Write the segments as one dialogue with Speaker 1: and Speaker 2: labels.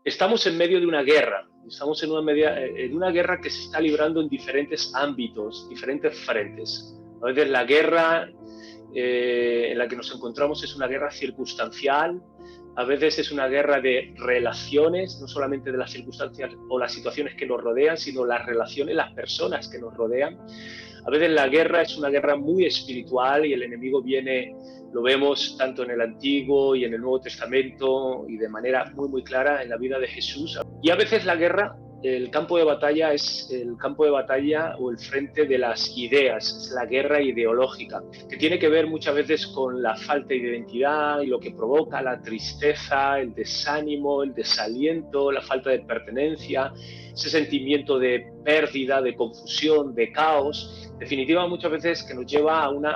Speaker 1: Estamos en medio de una guerra, estamos en una guerra que se está librando en diferentes ámbitos, diferentes frentes. A veces la guerra en la que nos encontramos es una guerra circunstancial, a veces es una guerra de relaciones, no solamente de las circunstancias o las situaciones que nos rodean, sino las relaciones, las personas que nos rodean. A veces la guerra es una guerra muy espiritual y el enemigo viene, lo vemos tanto en el Antiguo y en el Nuevo Testamento y de manera muy, muy clara en la vida de Jesús. Y a veces la guerra, el campo de batalla es el campo de batalla o el frente de las ideas, es la guerra ideológica, que tiene que ver muchas veces con la falta de identidad y lo que provoca la tristeza, el desánimo, el desaliento, la falta de pertenencia, ese sentimiento de pérdida, de confusión, de caos. En definitiva, muchas veces que nos lleva a un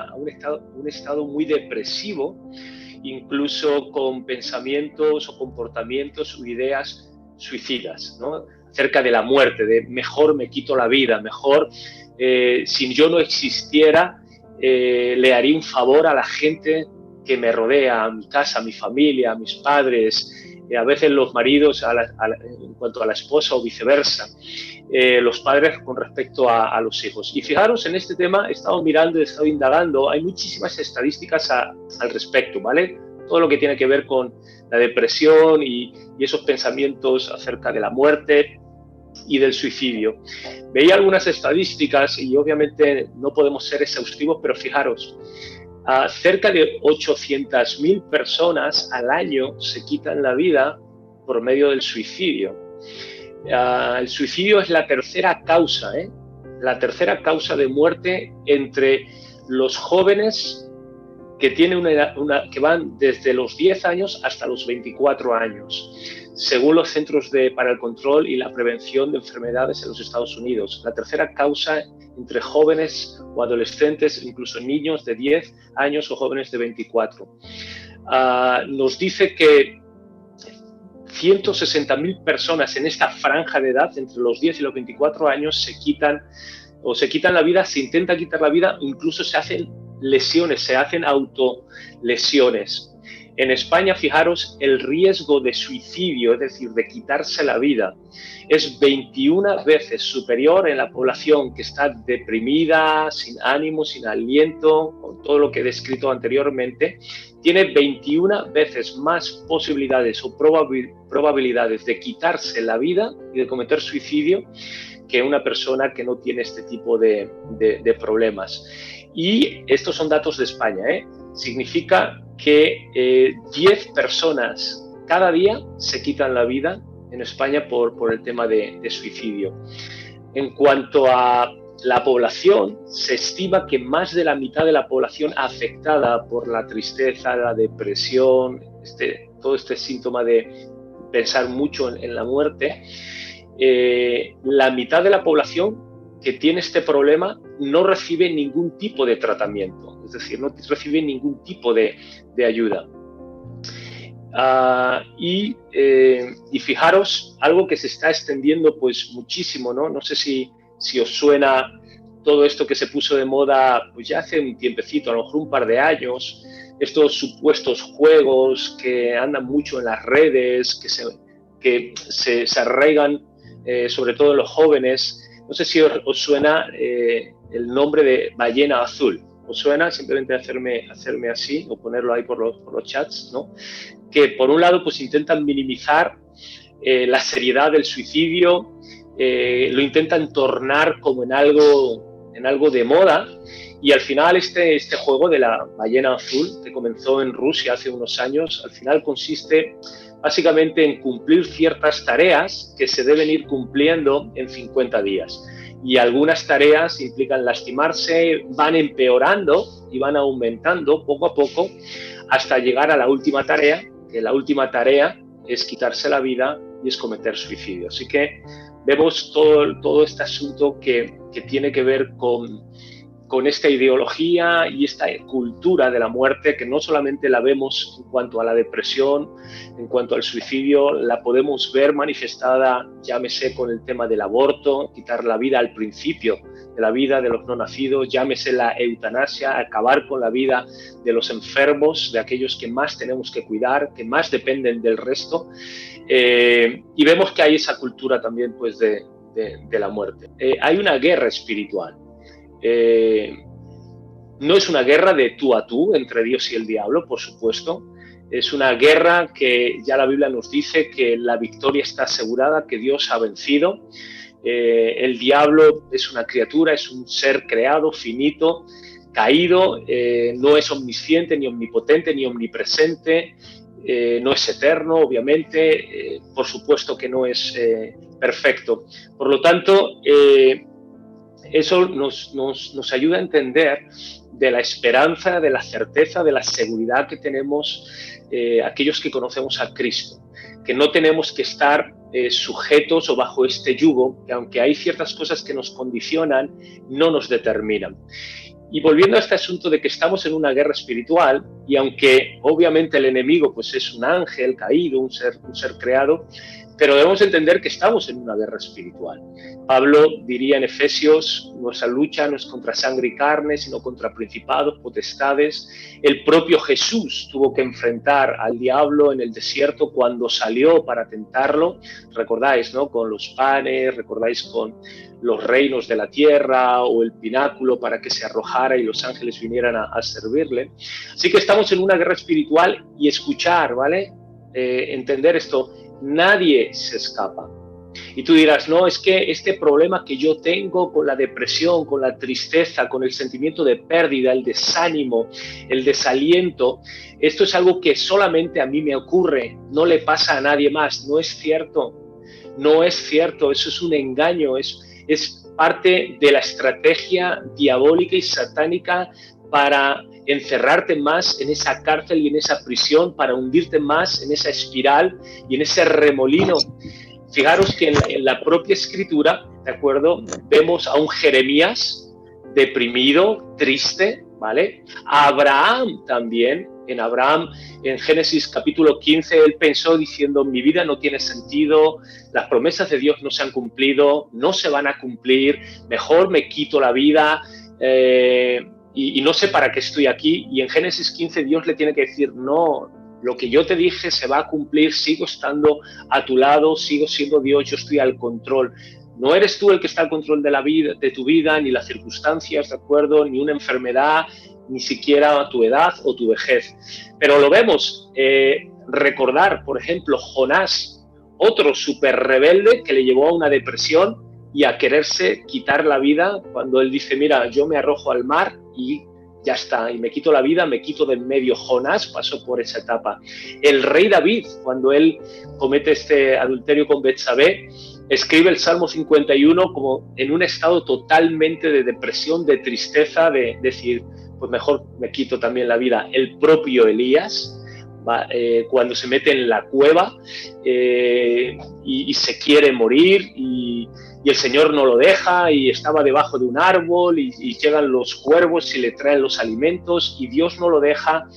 Speaker 1: estado muy depresivo, incluso con pensamientos o comportamientos o ideas suicidas, ¿no? Acerca de la muerte, de mejor me quito la vida, mejor si yo no existiera le haría un favor a la gente que me rodea, a mi casa, a mi familia, a mis padres, a veces los maridos en cuanto a la esposa o viceversa, los padres con respecto a los hijos. Y fijaros, en este tema he estado mirando, he estado indagando, hay muchísimas estadísticas al respecto, ¿vale? Todo lo que tiene que ver con la depresión y esos pensamientos acerca de la muerte y del suicidio. Veía algunas estadísticas y obviamente no podemos ser exhaustivos, pero fijaros, cerca de 800.000 personas al año se quitan la vida por medio del suicidio. El suicidio es la tercera causa, la tercera causa de muerte entre los jóvenes que tienen que van desde los 10 años hasta los 24 años, según los Centros para el Control y la Prevención de Enfermedades en los Estados Unidos. La tercera causa entre jóvenes o adolescentes, incluso niños de 10 años o jóvenes de 24. Nos dice que 160.000 personas en esta franja de edad, entre los 10 y los 24 años, se quitan la vida, se intenta quitar la vida, incluso se hacen lesiones, se hacen autolesiones. En España, fijaros, el riesgo de suicidio, es decir, de quitarse la vida, es 21 veces superior en la población que está deprimida, sin ánimo, sin aliento, con todo lo que he descrito anteriormente. Tiene 21 veces más posibilidades o probabilidades de quitarse la vida y de cometer suicidio que una persona que no tiene este tipo de problemas. Y estos son datos de España, significa que 10 personas cada día se quitan la vida en España por el tema de suicidio. En cuanto a la población, se estima que más de la mitad de la población afectada por la tristeza, la depresión, todo este síntoma de pensar mucho en la muerte, la mitad de la población que tiene este problema no recibe ningún tipo de tratamiento, es decir, no recibe ningún tipo de ayuda. Y fijaros, algo que se está extendiendo pues muchísimo, ¿no? No sé si os suena todo esto que se puso de moda pues ya hace un tiempecito, a lo mejor un par de años, estos supuestos juegos que andan mucho en las redes, que se arraigan sobre todo en los jóvenes. No sé si os suena el nombre de ballena azul. ¿Os suena? Simplemente hacerme así o ponerlo ahí por los chats, ¿no? Que por un lado pues intentan minimizar la seriedad del suicidio, lo intentan tornar como en algo de moda, y al final este juego de la ballena azul, que comenzó en Rusia hace unos años, al final consiste básicamente en cumplir ciertas tareas que se deben ir cumpliendo en 50 días. Y algunas tareas implican lastimarse, van empeorando y van aumentando poco a poco hasta llegar a la última tarea, que la última tarea es quitarse la vida y es cometer suicidio. Así que vemos todo este asunto que tiene que ver con esta ideología y esta cultura de la muerte, que no solamente la vemos en cuanto a la depresión, en cuanto al suicidio, la podemos ver manifestada, llámese con el tema del aborto, quitar la vida al principio de la vida de los no nacidos, llámese la eutanasia, acabar con la vida de los enfermos, de aquellos que más tenemos que cuidar, que más dependen del resto. Y vemos que hay esa cultura también pues, de la muerte. Hay una guerra espiritual. No es una guerra de tú a tú entre Dios y el diablo, por supuesto. Es una guerra que ya la Biblia nos dice que la victoria está asegurada, que Dios ha vencido. El diablo es una criatura, es un ser creado, finito, caído, no es omnisciente, ni omnipotente, ni omnipresente, no es eterno, obviamente, por supuesto que no es perfecto. Por lo tanto, eso nos ayuda a entender de la esperanza, de la certeza, de la seguridad que tenemos aquellos que conocemos a Cristo, que no tenemos que estar sujetos o bajo este yugo, que aunque hay ciertas cosas que nos condicionan, no nos determinan. Y volviendo a este asunto de que estamos en una guerra espiritual, y aunque obviamente el enemigo pues es un ángel caído, un ser creado, pero debemos entender que estamos en una guerra espiritual. Pablo diría en Efesios, nuestra lucha no es contra sangre y carne, sino contra principados, potestades. El propio Jesús tuvo que enfrentar al diablo en el desierto cuando salió para tentarlo. Recordáis, ¿no? Con los panes, recordáis con los reinos de la tierra o el pináculo para que se arrojara y los ángeles vinieran a servirle. Así que estamos en una guerra espiritual y escuchar, ¿vale? Entender esto. Nadie se escapa. Y tú dirás, no, es que este problema que yo tengo con la depresión, con la tristeza, con el sentimiento de pérdida, el desánimo, el desaliento, esto es algo que solamente a mí me ocurre, no le pasa a nadie más. No es cierto, no es cierto, eso es un engaño, es parte de la estrategia diabólica y satánica para encerrarte más en esa cárcel y en esa prisión, para hundirte más en esa espiral y en ese remolino. Fijaros que en la propia escritura, ¿de acuerdo? Vemos a un Jeremías deprimido, triste, ¿vale? A Abraham también. En Génesis capítulo 15, él pensó diciendo, mi vida no tiene sentido, las promesas de Dios no se han cumplido, no se van a cumplir, mejor me quito la vida, y no sé para qué estoy aquí. Y en Génesis 15 Dios le tiene que decir, no, lo que yo te dije se va a cumplir, sigo estando a tu lado, sigo siendo Dios, yo estoy al control. No eres tú el que está al control de la vida, de tu vida, ni las circunstancias, ¿de acuerdo? Ni una enfermedad, ni siquiera tu edad o tu vejez. Pero lo vemos, recordar, por ejemplo, Jonás, otro súper rebelde que le llevó a una depresión y a quererse quitar la vida cuando él dice, mira, yo me arrojo al mar y ya está, y me quito la vida, me quito de en medio. Jonás pasó por esa etapa. El rey David, cuando él comete este adulterio con Betsabé, escribe el Salmo 51 como en un estado totalmente de depresión, de tristeza, de decir, pues mejor me quito también la vida. El propio Elías, cuando se mete en la cueva y se quiere morir y el Señor no lo deja y estaba debajo de un árbol y llegan los cuervos y le traen los alimentos y Dios no lo deja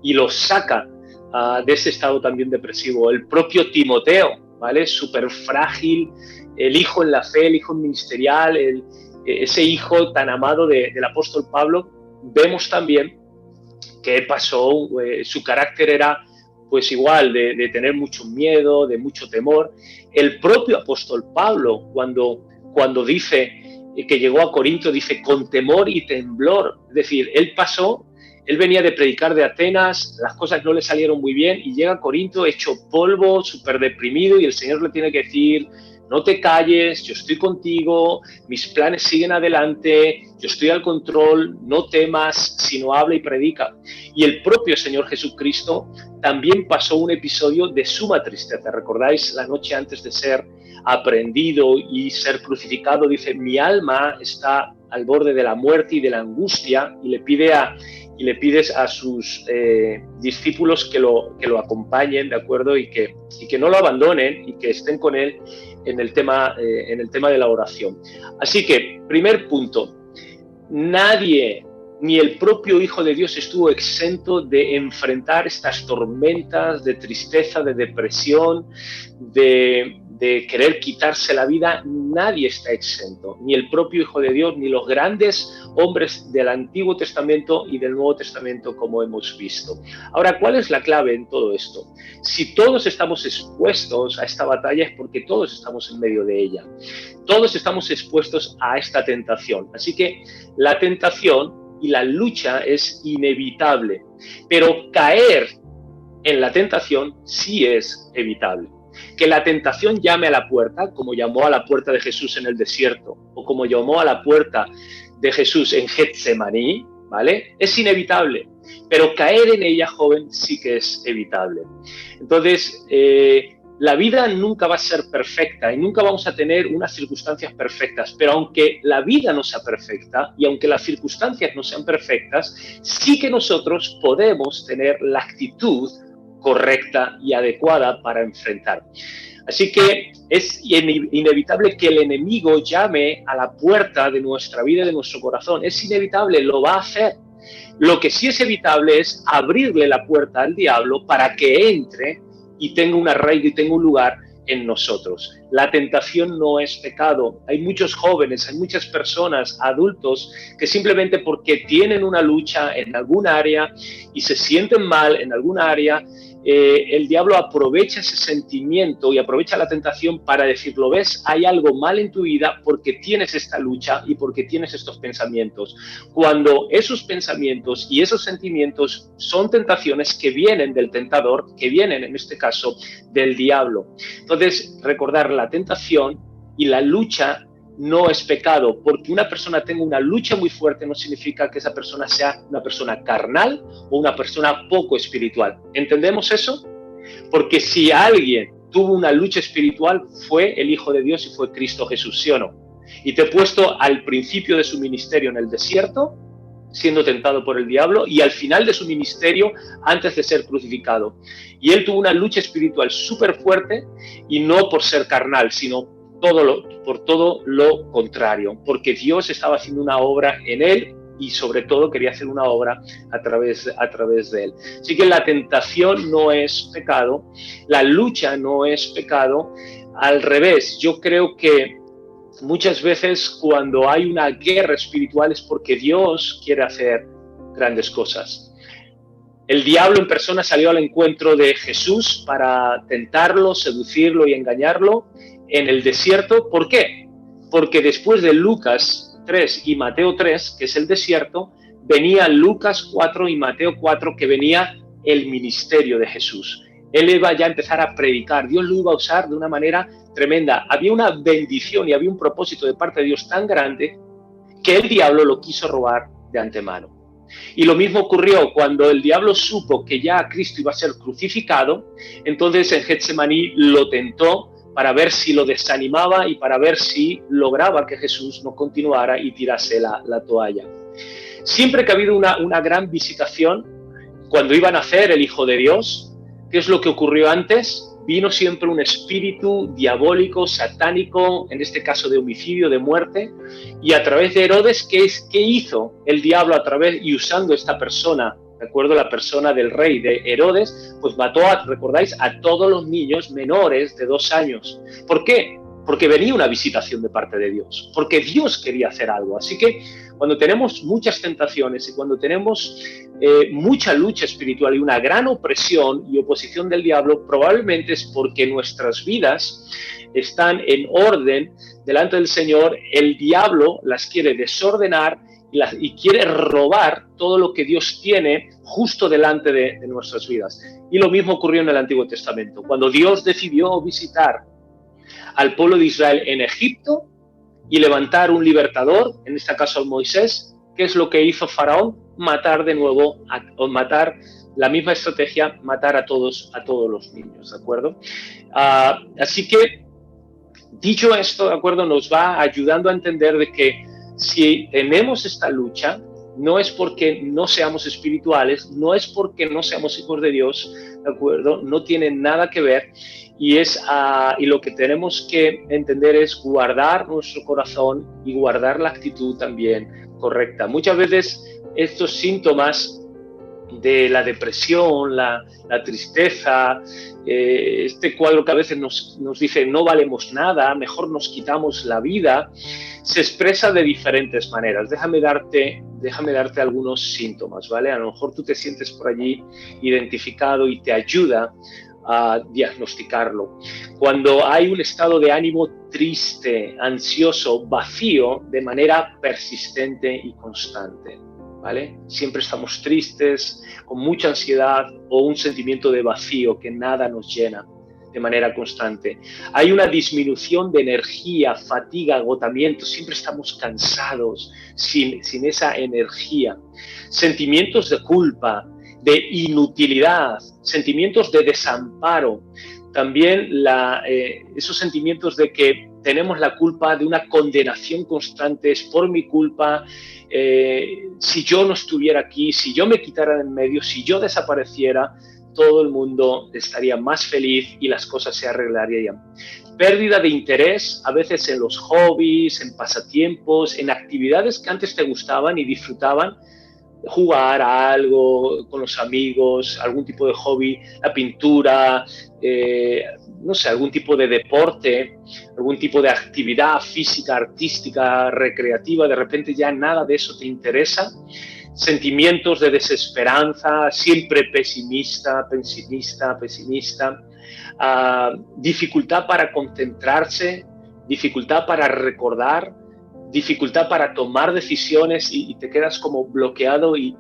Speaker 1: y lo saca de ese estado también depresivo. El propio Timoteo, ¿vale? Súper frágil, el hijo en la fe, el hijo ministerial, ese hijo tan amado del apóstol Pablo. Vemos también que pasó, su carácter era pues igual, de tener mucho miedo, de mucho temor. El propio apóstol Pablo, cuando dice que llegó a Corinto, dice con temor y temblor. Es decir, él venía de predicar de Atenas, las cosas no le salieron muy bien y llega a Corinto hecho polvo, súper deprimido y el Señor le tiene que decir, no te calles, yo estoy contigo, mis planes siguen adelante, yo estoy al control, no temas, sino habla y predica. Y el propio Señor Jesucristo también pasó un episodio de suma tristeza. ¿Recordáis la noche antes de ser aprehendido y ser crucificado? Dice, mi alma está al borde de la muerte y de la angustia, y le pides a sus discípulos que lo acompañen, ¿de acuerdo? Y que no lo abandonen y que estén con él en el tema de la oración. Así que, primer punto, nadie, ni el propio Hijo de Dios estuvo exento de enfrentar estas tormentas de tristeza, de depresión, de de querer quitarse la vida, nadie está exento, ni el propio Hijo de Dios, ni los grandes hombres del Antiguo Testamento y del Nuevo Testamento, como hemos visto. Ahora, ¿cuál es la clave en todo esto? Si todos estamos expuestos a esta batalla es porque todos estamos en medio de ella. Todos estamos expuestos a esta tentación. Así que la tentación y la lucha es inevitable, pero caer en la tentación sí es evitable. Que la tentación llame a la puerta, como llamó a la puerta de Jesús en el desierto, o como llamó a la puerta de Jesús en Getsemaní, ¿vale? Es inevitable, pero caer en ella, joven, sí que es evitable. Entonces, la vida nunca va a ser perfecta y nunca vamos a tener unas circunstancias perfectas, pero aunque la vida no sea perfecta y aunque las circunstancias no sean perfectas, sí que nosotros podemos tener la actitud correcta y adecuada para enfrentar. Así que es inevitable que el enemigo llame a la puerta de nuestra vida y de nuestro corazón. Es inevitable, lo va a hacer. Lo que sí es evitable es abrirle la puerta al diablo para que entre y tenga un arraigo y tenga un lugar en nosotros. La tentación no es pecado. Hay muchos jóvenes, hay muchas personas, adultos, que simplemente porque tienen una lucha en algún área y se sienten mal en algún área, el diablo aprovecha ese sentimiento y aprovecha la tentación para decir, ¿lo ves? Hay algo mal en tu vida porque tienes esta lucha y porque tienes estos pensamientos. Cuando esos pensamientos y esos sentimientos son tentaciones que vienen del tentador, que vienen, en este caso, del diablo. Entonces, recordar, la tentación y la lucha no es pecado, porque una persona tenga una lucha muy fuerte no significa que esa persona sea una persona carnal o una persona poco espiritual. ¿Entendemos eso? Porque si alguien tuvo una lucha espiritual fue el Hijo de Dios y fue Cristo Jesús, ¿sí o no? Y te he puesto al principio de su ministerio en el desierto, siendo tentado por el diablo, y al final de su ministerio antes de ser crucificado. Y él tuvo una lucha espiritual súper fuerte y no por ser carnal, sino por todo lo contrario, porque Dios estaba haciendo una obra en él y sobre todo quería hacer una obra a través de él. Así que la tentación no es pecado, la lucha no es pecado, al revés, yo creo que muchas veces cuando hay una guerra espiritual es porque Dios quiere hacer grandes cosas. El diablo en persona salió al encuentro de Jesús para tentarlo, seducirlo y engañarlo en el desierto. ¿Por qué? Porque después de Lucas 3 y Mateo 3, que es el desierto, venía Lucas 4 y Mateo 4, que venía el ministerio de Jesús. Él iba ya a empezar a predicar, Dios lo iba a usar de una manera tremenda. Había una bendición y había un propósito de parte de Dios tan grande que el diablo lo quiso robar de antemano. Y lo mismo ocurrió cuando el diablo supo que ya Cristo iba a ser crucificado, entonces en Getsemaní lo tentó para ver si lo desanimaba y para ver si lograba que Jesús no continuara y tirase la toalla. Siempre que ha habido una gran visitación, cuando iba a nacer el Hijo de Dios, ¿qué es lo que ocurrió antes? Vino siempre un espíritu diabólico, satánico, en este caso de homicidio, de muerte, y a través de Herodes, ¿qué hizo el diablo a través y usando esta persona? ¿De acuerdo? La persona del rey de Herodes, pues mató, recordáis, a todos los niños menores de 2 años. ¿Por qué? Porque venía una visitación de parte de Dios, porque Dios quería hacer algo. Así que cuando tenemos muchas tentaciones y cuando tenemos mucha lucha espiritual y una gran opresión y oposición del diablo, probablemente es porque nuestras vidas están en orden delante del Señor. El diablo las quiere desordenar y quiere robar todo lo que Dios tiene justo delante de nuestras vidas. Y lo mismo ocurrió en el Antiguo Testamento. Cuando Dios decidió visitar al pueblo de Israel en Egipto y levantar un libertador, en este caso a Moisés, ¿qué es lo que hizo Faraón? Matar de nuevo, matar la misma estrategia, matar a todos los niños, ¿de acuerdo? Así que, dicho esto, ¿de acuerdo? Nos va ayudando a entender de que si tenemos esta lucha, no es porque no seamos espirituales, no es porque no seamos hijos de Dios, ¿de acuerdo? No tiene nada que ver y lo que tenemos que entender es guardar nuestro corazón y guardar la actitud también correcta. Muchas veces estos síntomas de la depresión, la tristeza, este cuadro que a veces nos dice no valemos nada, mejor nos quitamos la vida, se expresa de diferentes maneras. Déjame darte algunos síntomas, ¿vale? A lo mejor tú te sientes por allí identificado y te ayuda a diagnosticarlo. Cuando hay un estado de ánimo triste, ansioso, vacío, de manera persistente y constante, ¿vale? Siempre estamos tristes, con mucha ansiedad o un sentimiento de vacío que nada nos llena de manera constante. Hay una disminución de energía, fatiga, agotamiento, siempre estamos cansados, sin esa energía. Sentimientos de culpa, de inutilidad, sentimientos de desamparo, también esos sentimientos de que tenemos la culpa, de una condenación constante, es por mi culpa, si yo no estuviera aquí, si yo me quitara de en medio, si yo desapareciera, todo el mundo estaría más feliz y las cosas se arreglarían. Pérdida de interés, a veces en los hobbies, en pasatiempos, en actividades que antes te gustaban y disfrutaban, jugar a algo con los amigos, algún tipo de hobby, la pintura, no sé, algún tipo de deporte, algún tipo de actividad física, artística, recreativa, de repente ya nada de eso te interesa. Sentimientos de desesperanza, siempre pesimista, dificultad para concentrarse, dificultad para recordar, dificultad para tomar decisiones y te quedas como bloqueado y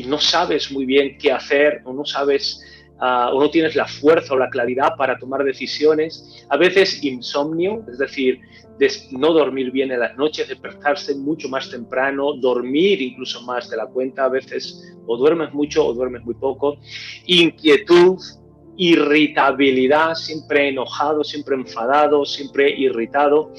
Speaker 1: no sabes muy bien qué hacer o no sabes o no tienes la fuerza o la claridad para tomar decisiones. A veces insomnio, es decir, no dormir bien en las noches, despertarse mucho más temprano, dormir incluso más de la cuenta, a veces o duermes mucho o duermes muy poco. Inquietud, irritabilidad, siempre enojado, siempre enfadado, siempre irritado.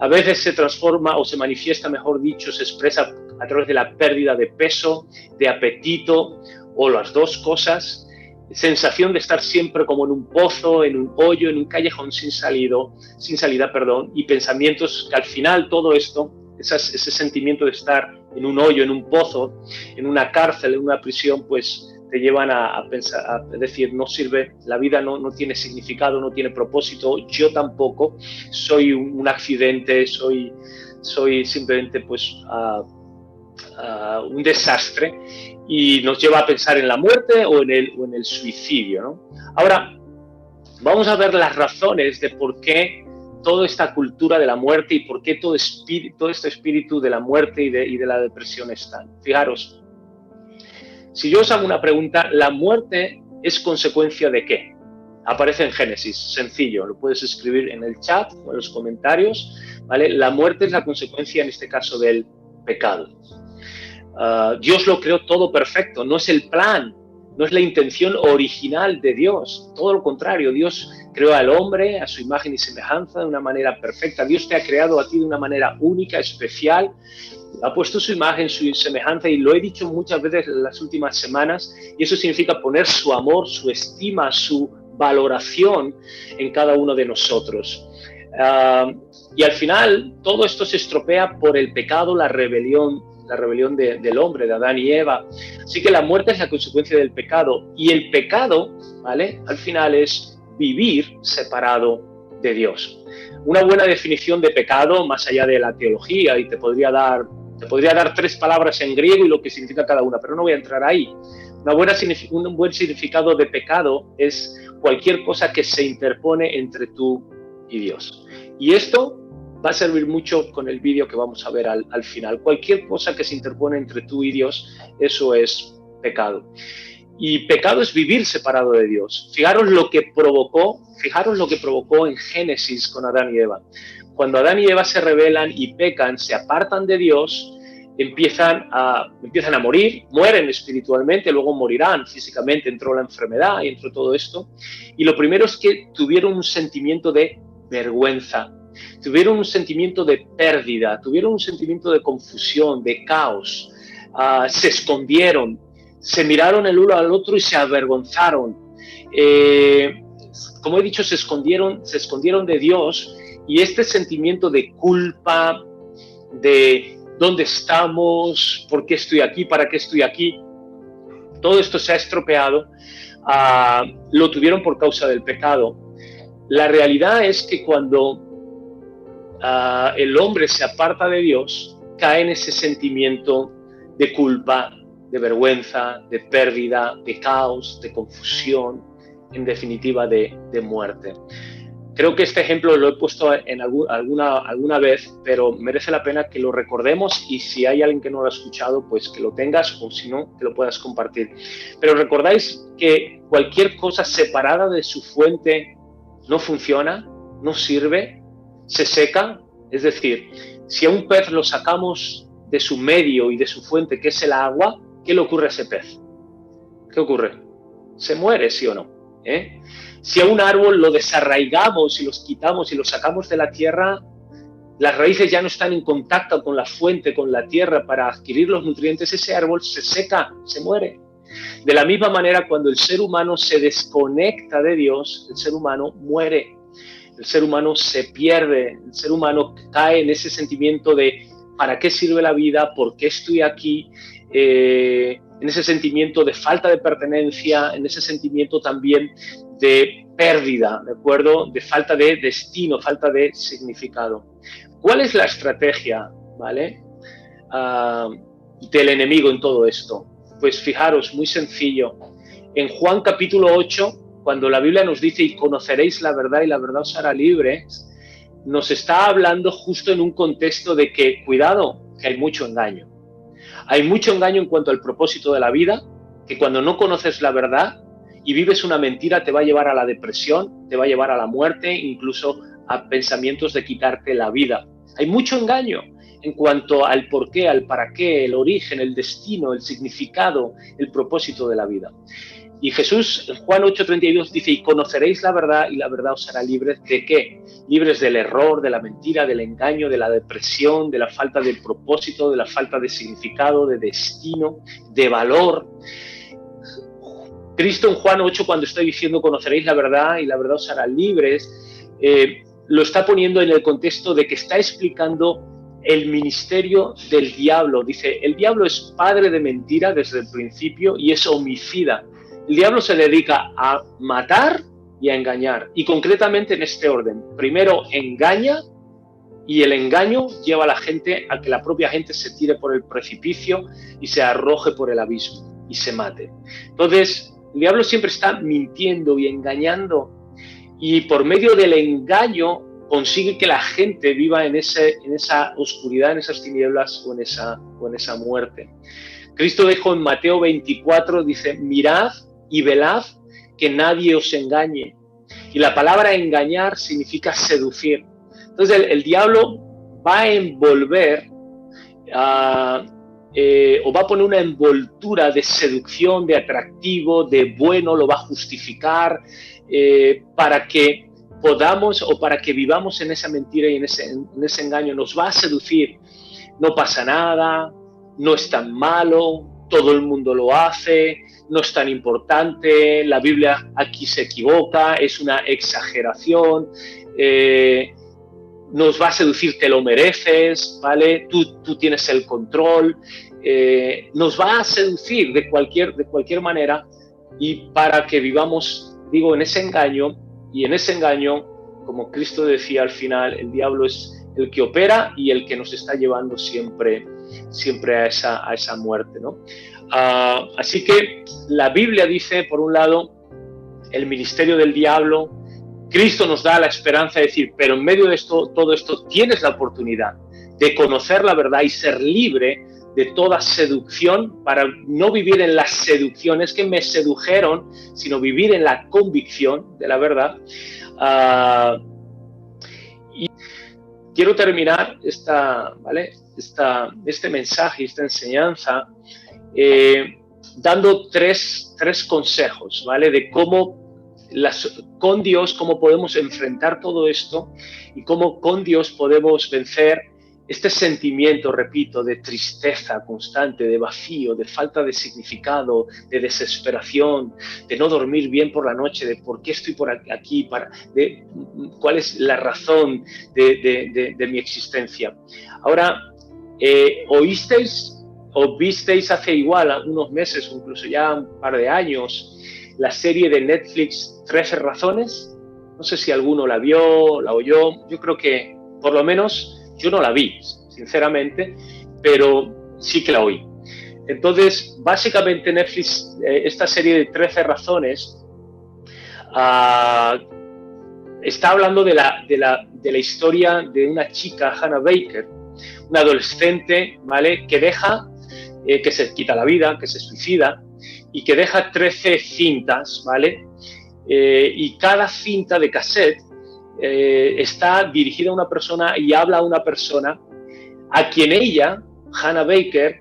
Speaker 1: A veces se transforma o se manifiesta, mejor dicho, se expresa a través de la pérdida de peso, de apetito o las dos cosas. Sensación de estar siempre como en un pozo, en un hoyo, en un callejón sin salida, y pensamientos que al final todo esto, ese sentimiento de estar en un hoyo, en un pozo, en una cárcel, en una prisión, pues te llevan a pensar, a decir, no sirve, la vida no tiene significado, no tiene propósito, yo tampoco, soy un accidente, soy simplemente pues un desastre, y nos lleva a pensar en la muerte o en el suicidio, ¿no? Ahora, vamos a ver las razones de por qué toda esta cultura de la muerte y por qué todo este espíritu de la muerte y de la depresión están. Fijaros, si yo os hago una pregunta, ¿la muerte es consecuencia de qué? Aparece en Génesis, sencillo, lo puedes escribir en el chat o en los comentarios, ¿vale? La muerte es la consecuencia, en este caso, del pecado. Dios lo creó todo perfecto, no es el plan, no es la intención original de Dios, todo lo contrario, Dios creó al hombre a su imagen y semejanza de una manera perfecta. Dios te ha creado a ti de una manera única, especial, ha puesto su imagen, su semejanza, y lo he dicho muchas veces en las últimas semanas, y eso significa poner su amor, su estima, su valoración en cada uno de nosotros. Y al final todo esto se estropea por el pecado, la rebelión del hombre, de Adán y Eva. Así que la muerte es la consecuencia del pecado, y el pecado, ¿vale?, al final es vivir separado de Dios. Una buena definición de pecado, más allá de la teología, y te podría dar 3 palabras en griego y lo que significa cada una, pero no voy a entrar ahí. Un buen significado de pecado es cualquier cosa que se interpone entre tú y Dios. Y esto va a servir mucho con el vídeo que vamos a ver al final. Cualquier cosa que se interpone entre tú y Dios, eso es pecado. Y pecado es vivir separado de Dios. Fijaros lo que provocó en Génesis con Adán y Eva. Cuando Adán y Eva se rebelan y pecan, se apartan de Dios, empiezan a morir, mueren espiritualmente, luego morirán físicamente, entró la enfermedad y entró todo esto. Y lo primero es que tuvieron un sentimiento de vergüenza, tuvieron un sentimiento de pérdida, tuvieron un sentimiento de confusión, de caos, se escondieron, se miraron el uno al otro y se avergonzaron. Como he dicho, se escondieron de Dios, y este sentimiento de culpa, de dónde estamos, por qué estoy aquí, para qué estoy aquí, todo esto se ha estropeado, lo tuvieron por causa del pecado. La realidad es que cuando el hombre se aparta de Dios, cae en ese sentimiento de culpa, de vergüenza, de pérdida, de caos, de confusión, en definitiva de muerte. Creo que este ejemplo lo he puesto en alguna vez, pero merece la pena que lo recordemos, y si hay alguien que no lo ha escuchado, pues que lo tengas, o si no, que lo puedas compartir. Pero recordáis que cualquier cosa separada de su fuente no funciona, no sirve, se seca. Es decir, si a un pez lo sacamos de su medio y de su fuente, que es el agua, ¿qué le ocurre a ese pez? ¿Qué ocurre? Se muere, ¿sí o no? Si a un árbol lo desarraigamos y los quitamos y los sacamos de la tierra, las raíces ya no están en contacto con la fuente, con la tierra para adquirir los nutrientes, ese árbol se seca, se muere. De la misma manera, cuando el ser humano se desconecta de Dios, el ser humano muere, el ser humano se pierde, el ser humano cae en ese sentimiento de ¿para qué sirve la vida? ¿Por qué estoy aquí? En ese sentimiento de falta de pertenencia, en ese sentimiento también de pérdida, ¿de acuerdo? De falta de destino, falta de significado. ¿Cuál es la estrategia, ¿vale? Del enemigo en todo esto? Pues fijaros, muy sencillo. En Juan capítulo 8, cuando la Biblia nos dice y conoceréis la verdad y la verdad os hará libres, nos está hablando justo en un contexto de que, cuidado, que hay mucho engaño. Hay mucho engaño en cuanto al propósito de la vida, que cuando no conoces la verdad y vives una mentira te va a llevar a la depresión, te va a llevar a la muerte, incluso a pensamientos de quitarte la vida. Hay mucho engaño en cuanto al por qué, al para qué, el origen, el destino, el significado, el propósito de la vida. Y Jesús, en Juan 8:32, dice, y conoceréis la verdad y la verdad os hará libres. ¿De qué? Libres del error, de la mentira, del engaño, de la depresión, de la falta de propósito, de la falta de significado, de destino, de valor. Cristo en Juan 8, cuando está diciendo conoceréis la verdad y la verdad os hará libres, lo está poniendo en el contexto de que está explicando el ministerio del diablo. Dice, el diablo es padre de mentira desde el principio y es homicida. El diablo se dedica a matar y a engañar, y concretamente en este orden. Primero engaña, y el engaño lleva a la gente a que la propia gente se tire por el precipicio y se arroje por el abismo y se mate. Entonces, el diablo siempre está mintiendo y engañando, y por medio del engaño consigue que la gente viva en esa oscuridad, en esas tinieblas o en esa muerte. Cristo dijo en Mateo 24, dice, mirad y velad que nadie os engañe. Y la palabra engañar significa seducir. Entonces el diablo va a envolver o va a poner una envoltura de seducción, de atractivo, de bueno, lo va a justificar para que podamos o para que vivamos en esa mentira y en ese engaño. Nos va a seducir. No pasa nada, no es tan malo, todo el mundo lo hace, no es tan importante, la Biblia aquí se equivoca, es una exageración, nos va a seducir, te lo mereces, ¿vale? Tú tienes el control, nos va a seducir de cualquier manera, y para que vivamos, digo, en ese engaño, y en ese engaño, como Cristo decía al final, el diablo es el que opera y el que nos está llevando siempre a esa muerte, ¿no? Así que la Biblia dice, por un lado, el ministerio del diablo. Cristo nos da la esperanza de decir, pero en medio de todo esto tienes la oportunidad de conocer la verdad y ser libre de toda seducción, para no vivir en las seducciones que me sedujeron, sino vivir en la convicción de la verdad. Y quiero terminar este mensaje, esta enseñanza, dando tres consejos, ¿vale? De cómo con Dios, cómo podemos enfrentar todo esto y cómo con Dios podemos vencer este sentimiento, repito, de tristeza constante, de vacío, de falta de significado, de desesperación, de no dormir bien por la noche, de por qué estoy por aquí, de cuál es la razón de mi existencia. Ahora, oísteis o visteis hace igual unos meses, o incluso ya un par de años, la serie de Netflix 13 razones. No sé si alguno la vio, la oyó. Yo creo que, por lo menos, yo no la vi, sinceramente, pero sí que la oí. Entonces, básicamente Netflix, esta serie de 13 razones, está hablando de la historia de una chica, Hannah Baker, una adolescente, ¿vale?, que deja, que se quita la vida, que se suicida, y que deja 13 cintas, ¿vale? Y cada cinta de cassette está dirigida a una persona y habla a una persona a quien ella, Hannah Baker,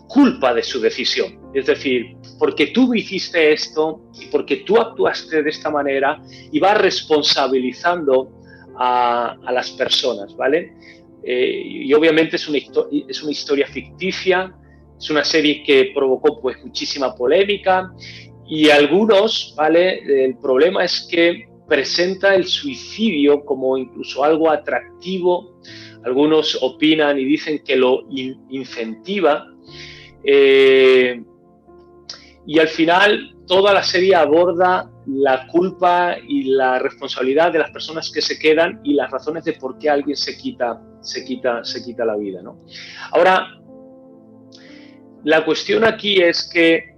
Speaker 1: culpa de su decisión. Es decir, porque tú hiciste esto y porque tú actuaste de esta manera, y va responsabilizando a las personas, ¿vale? Y obviamente es una historia ficticia, es una serie que provocó pues muchísima polémica, y algunos, ¿vale? El problema es que presenta el suicidio como incluso algo atractivo. Algunos opinan y dicen que lo incentiva. Y al final toda la serie aborda la culpa y la responsabilidad de las personas que se quedan y las razones de por qué alguien se quita la vida, ¿no? Ahora, la cuestión aquí es que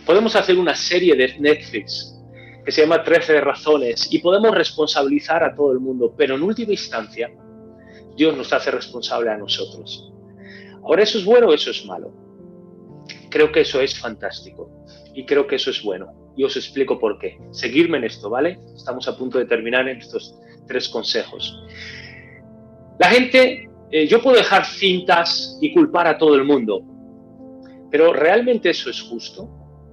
Speaker 1: podemos hacer una serie de Netflix que se llama 13 razones y podemos responsabilizar a todo el mundo, pero en última instancia Dios nos hace responsable a nosotros. Ahora, ¿eso es bueno o eso es malo? Creo que eso es fantástico y creo que eso es bueno, y os explico por qué. Seguidme en esto, ¿vale? Estamos a punto de terminar en estos 3 consejos. La gente, yo puedo dejar cintas y culpar a todo el mundo, pero ¿realmente eso es justo?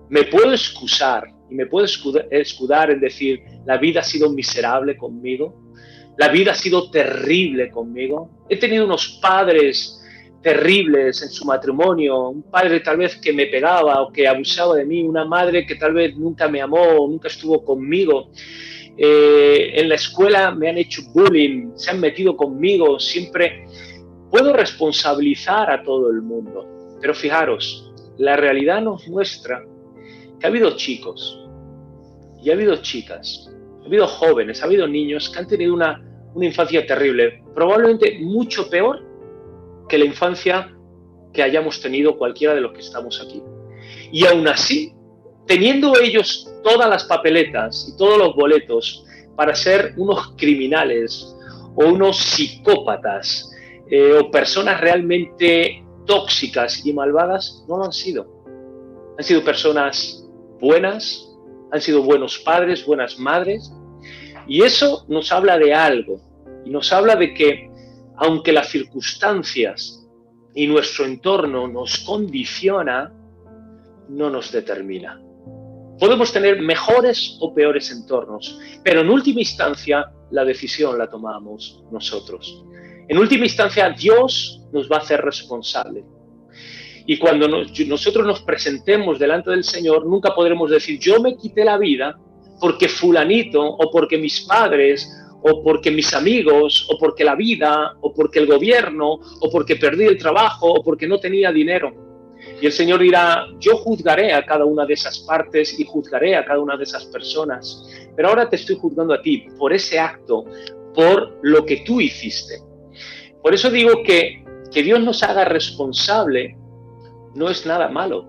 Speaker 1: ¿Me puedo excusar y me puedo escudar en decir la vida ha sido miserable conmigo? ¿La vida ha sido terrible conmigo? He tenido unos padres terribles en su matrimonio, un padre tal vez que me pegaba o que abusaba de mí, una madre que tal vez nunca me amó, nunca estuvo conmigo. En la escuela me han hecho bullying, se han metido conmigo, siempre puedo responsabilizar a todo el mundo. Pero fijaros, la realidad nos muestra que ha habido chicos y ha habido chicas, ha habido jóvenes, ha habido niños que han tenido una infancia terrible, probablemente mucho peor que la infancia que hayamos tenido cualquiera de los que estamos aquí. Y aún así, teniendo ellos todas las papeletas y todos los boletos para ser unos criminales o unos psicópatas o personas realmente tóxicas y malvadas, no lo han sido. Han sido personas buenas, han sido buenos padres, buenas madres, y eso nos habla de algo, y nos habla de que aunque las circunstancias y nuestro entorno nos condiciona, no nos determina. Podemos tener mejores o peores entornos, pero en última instancia la decisión la tomamos nosotros. En última instancia Dios nos va a hacer responsable. Y cuando nosotros nos presentemos delante del Señor, nunca podremos decir, yo me quité la vida porque fulanito, o porque mis padres, o porque mis amigos, o porque la vida, o porque el gobierno, o porque perdí el trabajo, o porque no tenía dinero. Y el Señor dirá, yo juzgaré a cada una de esas partes y juzgaré a cada una de esas personas. Pero ahora te estoy juzgando a ti por ese acto, por lo que tú hiciste. Por eso digo que Dios nos haga responsable no es nada malo,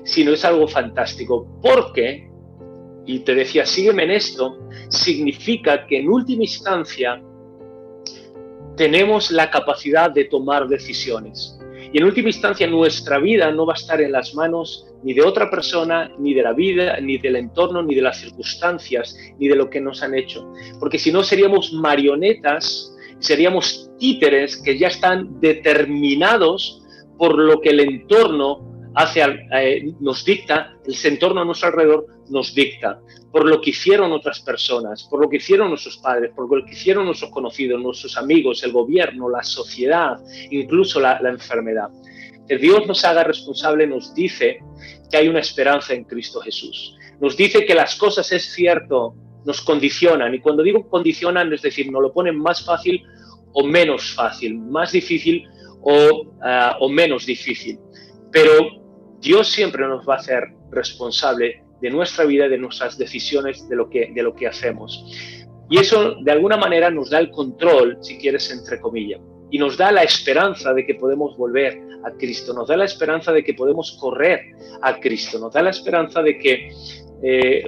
Speaker 1: sino es algo fantástico, porque, y te decía, sígueme en esto, significa que en última instancia tenemos la capacidad de tomar decisiones. Y en última instancia nuestra vida no va a estar en las manos ni de otra persona, ni de la vida, ni del entorno, ni de las circunstancias, ni de lo que nos han hecho. Porque si no seríamos marionetas, seríamos títeres que ya están determinados por lo que el entorno nos dicta, el entorno a nuestro alrededor nos dicta, por lo que hicieron otras personas, por lo que hicieron nuestros padres, por lo que hicieron nuestros conocidos, nuestros amigos, el gobierno, la sociedad, incluso la enfermedad. Que Dios nos haga responsable nos dice que hay una esperanza en Cristo Jesús. Nos dice que las cosas, es cierto, nos condicionan, y cuando digo condicionan, es decir, nos lo ponen más fácil o menos fácil, más difícil o menos difícil. Pero Dios siempre nos va a hacer responsable de nuestra vida, de nuestras decisiones, de lo que hacemos. Y eso, de alguna manera, nos da el control, si quieres, entre comillas. Y nos da la esperanza de que podemos volver a Cristo. Nos da la esperanza de que podemos correr a Cristo. Nos da la esperanza de que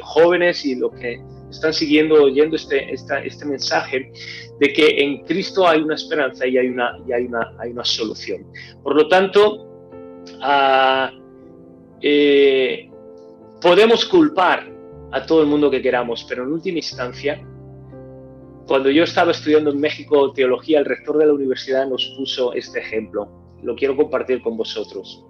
Speaker 1: jóvenes y los que están siguiendo, oyendo este mensaje, de que en Cristo hay una esperanza y hay una solución. Por lo tanto, podemos culpar a todo el mundo que queramos, pero en última instancia, cuando yo estaba estudiando en México teología, el rector de la universidad nos puso este ejemplo. Lo quiero compartir con vosotros.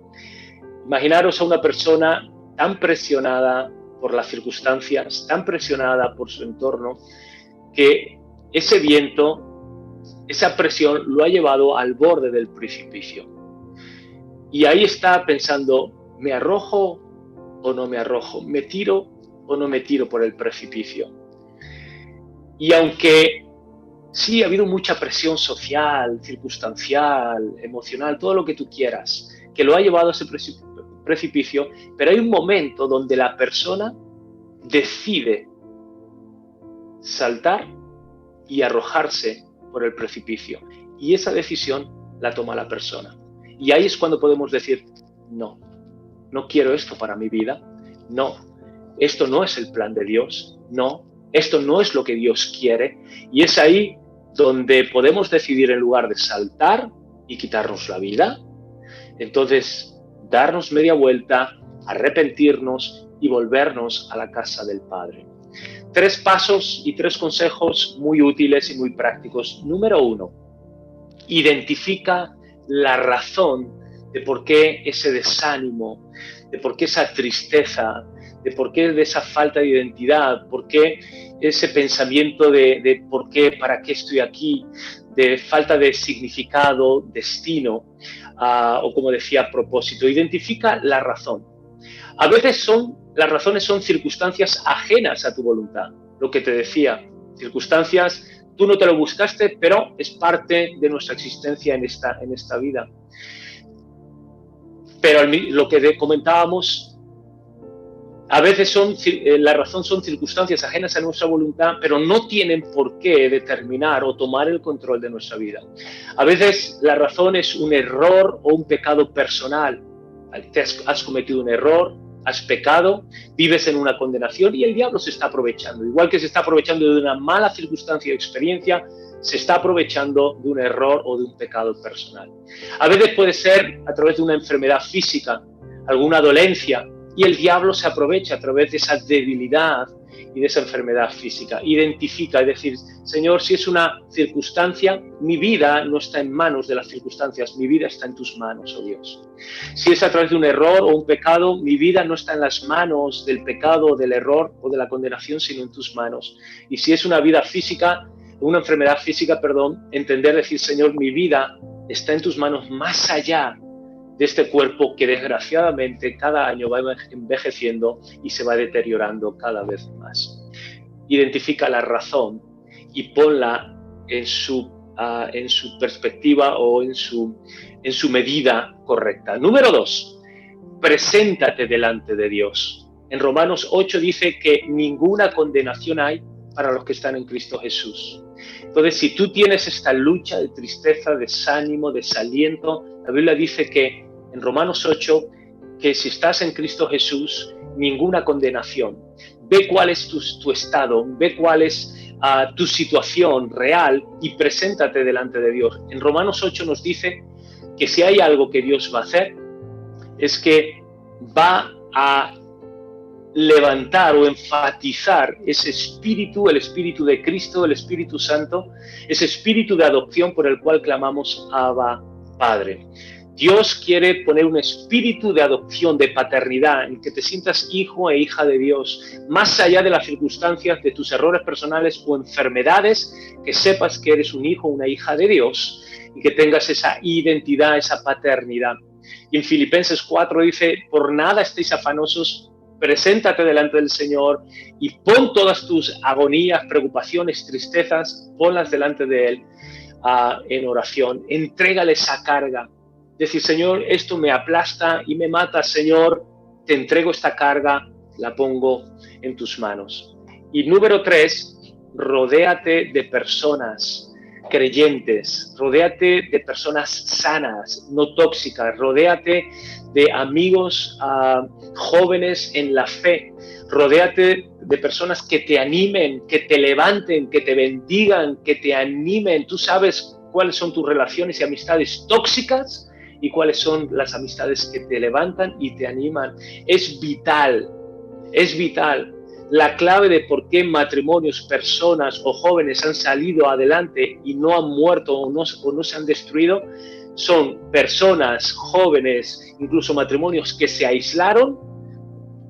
Speaker 1: Imaginaros a una persona tan presionada por las circunstancias, tan presionada por su entorno, que ese viento, esa presión lo ha llevado al borde del precipicio. Y ahí está pensando, ¿me arrojo o no me arrojo? ¿Me tiro o no me tiro por el precipicio? Y aunque sí ha habido mucha presión social, circunstancial, emocional, todo lo que tú quieras, que lo ha llevado a ese precipicio, pero hay un momento donde la persona decide saltar y arrojarse por el precipicio. Y esa decisión la toma la persona. Y ahí es cuando podemos decir, no quiero esto para mi vida, no, esto no es el plan de Dios, no, esto no es lo que Dios quiere. Y es ahí donde podemos decidir, en lugar de saltar y quitarnos la vida, entonces darnos media vuelta, arrepentirnos y volvernos a la casa del Padre. 3 pasos y 3 consejos muy útiles y muy prácticos. Número 1, identifica la razón de por qué ese desánimo, de por qué esa tristeza, de por qué de esa falta de identidad, por qué ese pensamiento de por qué, para qué estoy aquí, de falta de significado, destino, o como decía, propósito. Identifica la razón. A veces las razones son circunstancias ajenas a tu voluntad. Lo que te decía, circunstancias, tú no te lo buscaste, pero es parte de nuestra existencia en esta vida. Pero lo que comentábamos, a veces la razón son circunstancias ajenas a nuestra voluntad, pero no tienen por qué determinar o tomar el control de nuestra vida. A veces la razón es un error o un pecado personal. Has cometido un error, has pecado, vives en una condenación y el diablo se está aprovechando. Igual que se está aprovechando de una mala circunstancia o experiencia, se está aprovechando de un error o de un pecado personal. A veces puede ser a través de una enfermedad física, alguna dolencia, y el diablo se aprovecha a través de esa debilidad y de esa enfermedad física. Identifica, es decir, Señor, si es una circunstancia, mi vida no está en manos de las circunstancias, mi vida está en tus manos, oh Dios. Si es a través de un error o un pecado, mi vida no está en las manos del pecado, del error o de la condenación, sino en tus manos. Y si es una vida física, una enfermedad física, entender, decir, Señor, mi vida está en tus manos más allá de este cuerpo que desgraciadamente cada año va envejeciendo y se va deteriorando cada vez más. Identifica la razón y ponla en su perspectiva o en su medida correcta. Número 2, preséntate delante de Dios. En Romanos 8 dice que ninguna condenación hay para los que están en Cristo Jesús. Entonces, si tú tienes esta lucha de tristeza, desánimo, desaliento, la Biblia dice que en Romanos 8, que si estás en Cristo Jesús, ninguna condenación. Ve cuál es tu estado, ve cuál es tu situación real y preséntate delante de Dios. En Romanos 8 nos dice que si hay algo que Dios va a hacer, es que va a levantar o enfatizar ese espíritu, el espíritu de Cristo, el Espíritu Santo, ese espíritu de adopción por el cual clamamos Abba, Padre. Dios quiere poner un espíritu de adopción, de paternidad, en que te sientas hijo e hija de Dios, más allá de las circunstancias, de tus errores personales o enfermedades, que sepas que eres un hijo o una hija de Dios y que tengas esa identidad, esa paternidad. Y en Filipenses 4 dice, por nada estéis afanosos, preséntate delante del Señor y pon todas tus agonías, preocupaciones, tristezas, ponlas delante de Él en oración. Entrégale esa carga. decir, Señor, esto me aplasta y me mata, Señor, te entrego esta carga, la pongo en tus manos. Y número 3, rodéate de personas creyentes, rodéate de personas sanas, no tóxicas, rodéate de amigos jóvenes en la fe, rodéate de personas que te animen, que te levanten, que te bendigan, que te animen. Tú sabes cuáles son tus relaciones y amistades tóxicas y cuáles son las amistades que te levantan y te animan. Es vital, es vital. La clave de por qué matrimonios, personas o jóvenes han salido adelante y no han muerto o no se han destruido, son personas, jóvenes, incluso matrimonios que se aislaron,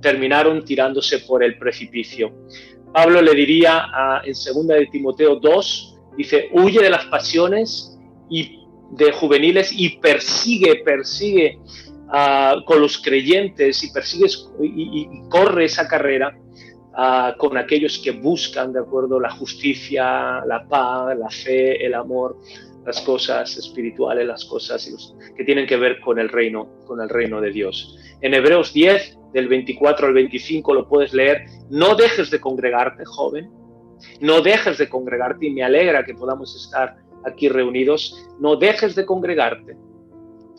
Speaker 1: terminaron tirándose por el precipicio. Pablo le diría en 2 de Timoteo 2, dice, huye de las pasiones y de juveniles y persigue con los creyentes y corre esa carrera con aquellos que buscan, de acuerdo, la justicia, la paz, la fe, el amor, las cosas espirituales, las cosas que tienen que ver con el reino de Dios. En Hebreos 10, del 24 al 25 lo puedes leer. No dejes de congregarte, joven. No dejes de congregarte, y me alegra que podamos estar aquí reunidos. No dejes de congregarte,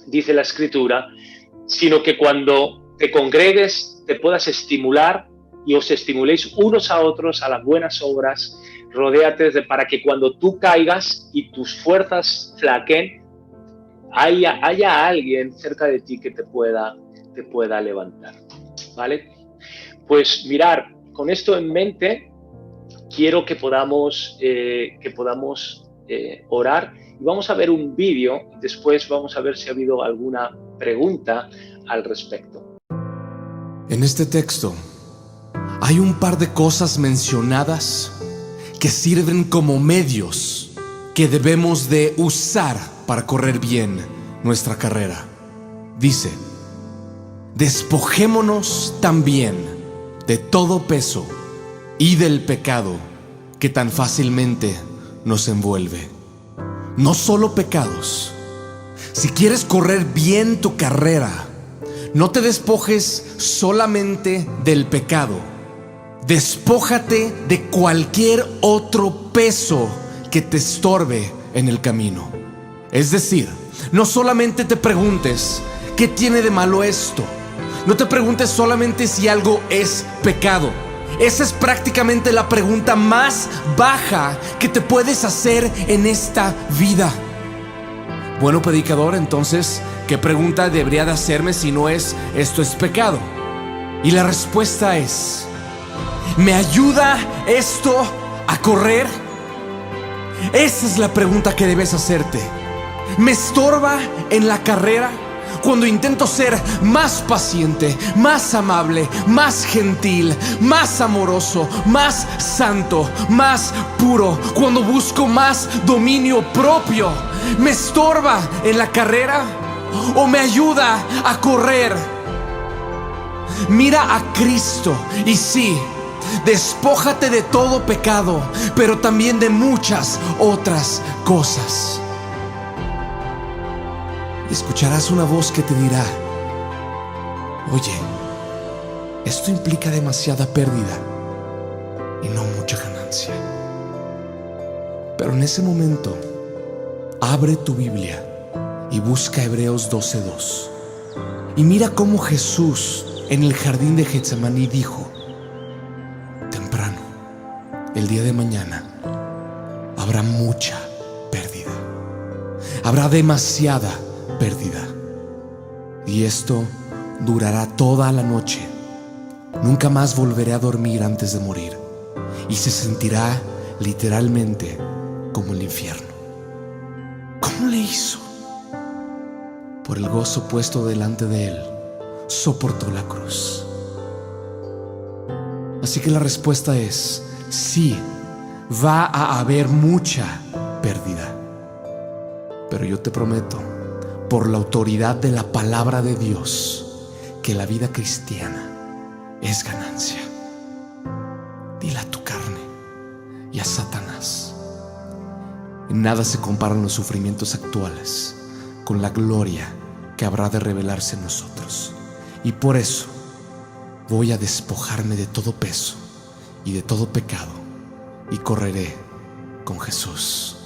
Speaker 1: dice la Escritura, sino que cuando te congregues te puedas estimular y os estimuléis unos a otros a las buenas obras. Rodéate para que cuando tú caigas y tus fuerzas flaqueen, haya alguien cerca de ti que te pueda levantar, ¿vale? Pues mirar, con esto en mente, quiero que podamos orar y vamos a ver un vídeo y después vamos a ver si ha habido alguna pregunta al respecto.
Speaker 2: En este texto hay un par de cosas mencionadas que sirven como medios que debemos de usar para correr bien nuestra carrera. Dice, despojémonos también de todo peso y del pecado que tan fácilmente nos envuelve. No solo pecados. Si quieres correr bien tu carrera, no te despojes solamente del pecado. Despójate de cualquier otro peso que te estorbe en el camino. Es decir, no solamente te preguntes ¿qué tiene de malo esto? No te preguntes solamente si algo es pecado. Esa es prácticamente la pregunta más baja que te puedes hacer en esta vida. Bueno, predicador, entonces, ¿qué pregunta debería de hacerme si no es esto es pecado? Y la respuesta es, ¿me ayuda esto a correr? Esa es la pregunta que debes hacerte. ¿Me estorba en la carrera? Cuando intento ser más paciente, más amable, más gentil, más amoroso, más santo, más puro, cuando busco más dominio propio, ¿me estorba en la carrera o me ayuda a correr? Mira a Cristo y sí, despójate de todo pecado, pero también de muchas otras cosas. Escucharás una voz que te dirá, oye, esto implica demasiada pérdida y no mucha ganancia. Pero en ese momento, abre tu Biblia y busca Hebreos 12:2 y mira cómo Jesús en el jardín de Getsemaní dijo, temprano, el día de mañana, habrá mucha pérdida, habrá demasiada pérdida, y esto durará toda la noche. Nunca más volveré a dormir antes de morir, y se sentirá literalmente como el infierno. ¿Cómo le hizo? Por el gozo puesto delante de él, soportó la cruz. Así que la respuesta es sí, va a haber mucha pérdida, pero yo te prometo, por la autoridad de la palabra de Dios, que la vida cristiana es ganancia. Dile a tu carne y a Satanás, en nada se comparan los sufrimientos actuales con la gloria que habrá de revelarse en nosotros. Y por eso voy a despojarme de todo peso y de todo pecado y correré con Jesús.